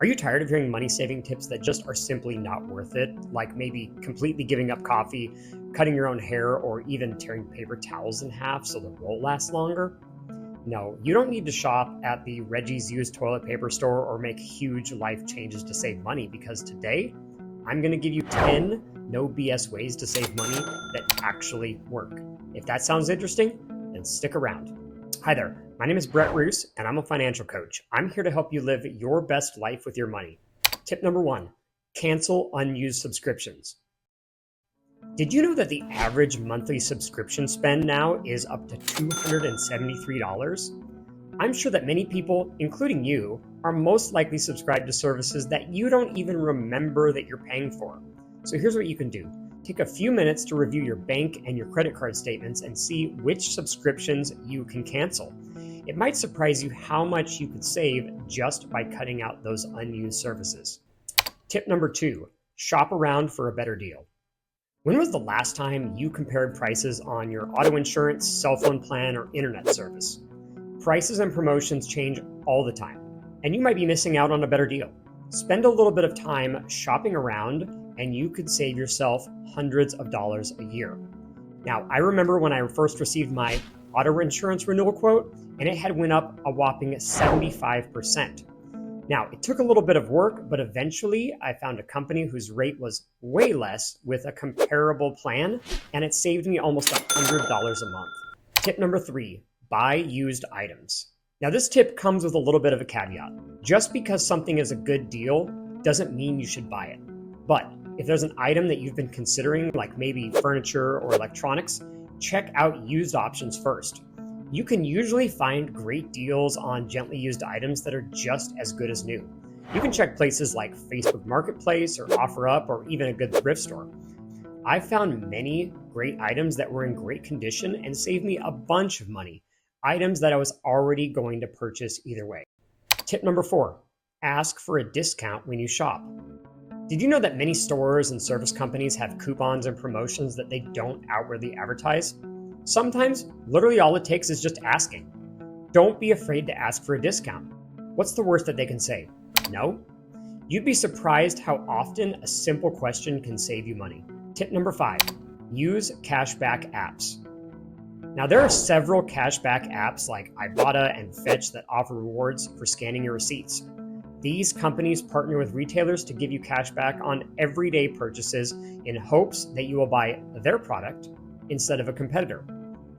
Are you tired of hearing money saving tips that just are simply not worth it? Like maybe completely giving up coffee, cutting your own hair, or even tearing paper towels in half so the roll lasts longer? No, you don't need to shop at the Reggie's used toilet paper store or make huge life changes to save money, because today I'm going to give you 10 no BS ways to save money that actually work. If that sounds interesting, then stick around. Hi there, my name is Brett Roos, and I'm a financial coach. I'm here to help you live your best life with your money. Tip number 1, cancel unused subscriptions. Did you know that the average monthly subscription spend now is up to $273? I'm sure that many people, including you, are most likely subscribed to services that you don't even remember that you're paying for. So here's what you can do. Take a few minutes to review your bank and your credit card statements and see which subscriptions you can cancel. It might surprise you how much you could save just by cutting out those unused services. Tip number 2, shop around for a better deal. When was the last time you compared prices on your auto insurance, cell phone plan, or internet service? Prices and promotions change all the time, and you might be missing out on a better deal. Spend a little bit of time shopping around, and you could save yourself hundreds of dollars a year. Now, I remember when I first received my auto insurance renewal quote, and it had went up a whopping 75%. Now, it took a little bit of work, but eventually I found a company whose rate was way less with a comparable plan, and it saved me almost $100 a month. Tip number 3, buy used items. Now, this tip comes with a little bit of a caveat. Just because something is a good deal doesn't mean you should buy it. But if there's an item that you've been considering, like maybe furniture or electronics, check out used options first. You can usually find great deals on gently used items that are just as good as new. You can check places like Facebook Marketplace or OfferUp or even a good thrift store. I've found many great items that were in great condition and saved me a bunch of money, items that I was already going to purchase either way. Tip number 4, ask for a discount when you shop. Did you know that many stores and service companies have coupons and promotions that they don't outwardly advertise? Sometimes, literally all it takes is just asking. Don't be afraid to ask for a discount. What's the worst that they can say? No? You'd be surprised how often a simple question can save you money. Tip number 5, use cashback apps. Now, there are several cashback apps like Ibotta and Fetch that offer rewards for scanning your receipts. These companies partner with retailers to give you cashback on everyday purchases in hopes that you will buy their product instead of a competitor.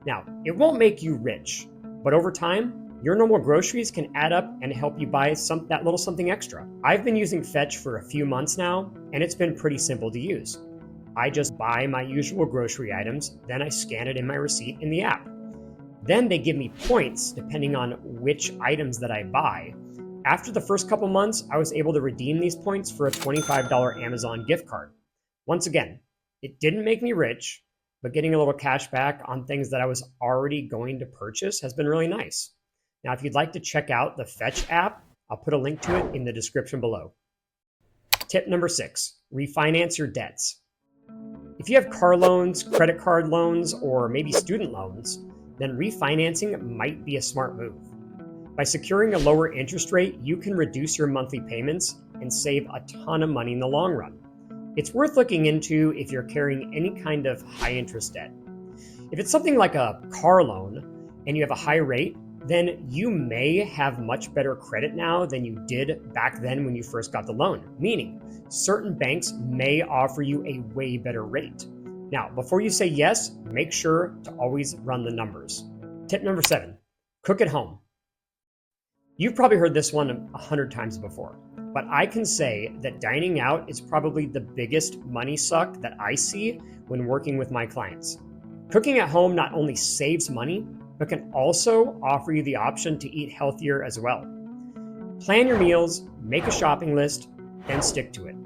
Now, it won't make you rich, but over time, your normal groceries can add up and help you buy that little something extra. I've been using Fetch for a few months now, and it's been pretty simple to use. I just buy my usual grocery items, then I scan it in my receipt in the app. Then they give me points depending on which items that I buy. After the first couple months, I was able to redeem these points for a $25 Amazon gift card. Once again, it didn't make me rich, but getting a little cash back on things that I was already going to purchase has been really nice. Now, if you'd like to check out the Fetch app, I'll put a link to it in the description below. Tip number 6, refinance your debts. If you have car loans, credit card loans, or maybe student loans, then refinancing might be a smart move. By securing a lower interest rate, you can reduce your monthly payments and save a ton of money in the long run. It's worth looking into if you're carrying any kind of high interest debt. If it's something like a car loan and you have a high rate, then you may have much better credit now than you did back then when you first got the loan, meaning certain banks may offer you a way better rate. Now, before you say yes, make sure to always run the numbers. Tip number 7, cook at home. You've probably heard this one 100 times before, but I can say that dining out is probably the biggest money suck that I see when working with my clients. Cooking at home not only saves money, but can also offer you the option to eat healthier as well. Plan your meals, make a shopping list, and stick to it.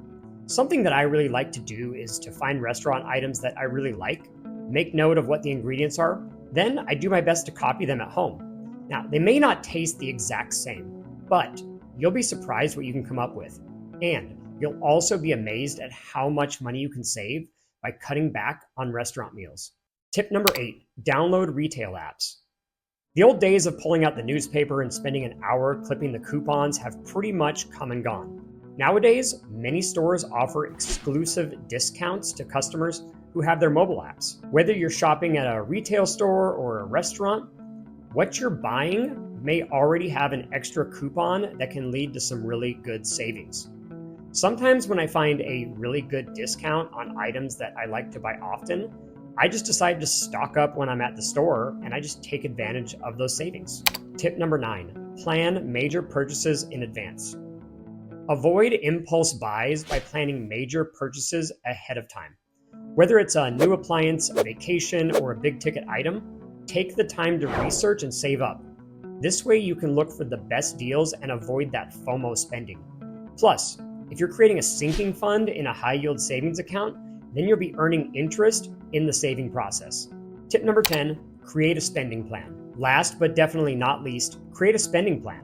Something that I really like to do is to find restaurant items that I really like, make note of what the ingredients are, then I do my best to copy them at home. Now, they may not taste the exact same, but you'll be surprised what you can come up with. And you'll also be amazed at how much money you can save by cutting back on restaurant meals. Tip number 8, download retail apps. The old days of pulling out the newspaper and spending an hour clipping the coupons have pretty much come and gone. Nowadays, many stores offer exclusive discounts to customers who have their mobile apps. Whether you're shopping at a retail store or a restaurant, what you're buying may already have an extra coupon that can lead to some really good savings. Sometimes when I find a really good discount on items that I like to buy often, I just decide to stock up when I'm at the store and I just take advantage of those savings. Tip number 9, plan major purchases in advance. Avoid impulse buys by planning major purchases ahead of time. Whether it's a new appliance, a vacation, or a big ticket item, take the time to research and save up. This way you can look for the best deals and avoid that FOMO spending. Plus, if you're creating a sinking fund in a high yield savings account, then you'll be earning interest in the saving process. Tip number 10, create a spending plan. Last but definitely not least, create a spending plan.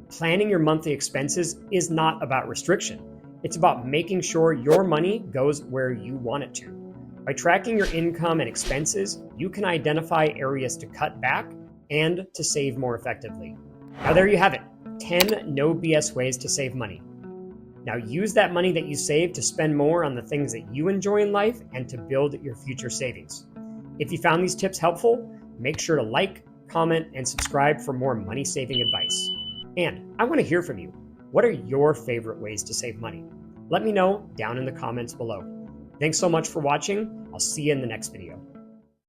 Planning your monthly expenses is not about restriction. It's about making sure your money goes where you want it to. By tracking your income and expenses, you can identify areas to cut back and to save more effectively. Now there you have it, 10 no BS ways to save money. Now use that money that you save to spend more on the things that you enjoy in life and to build your future savings. If you found these tips helpful, make sure to like, comment, and subscribe for more money saving advice. And I want to hear from you. What are your favorite ways to save money? Let me know down in the comments below. Thanks so much for watching. I'll see you in the next video.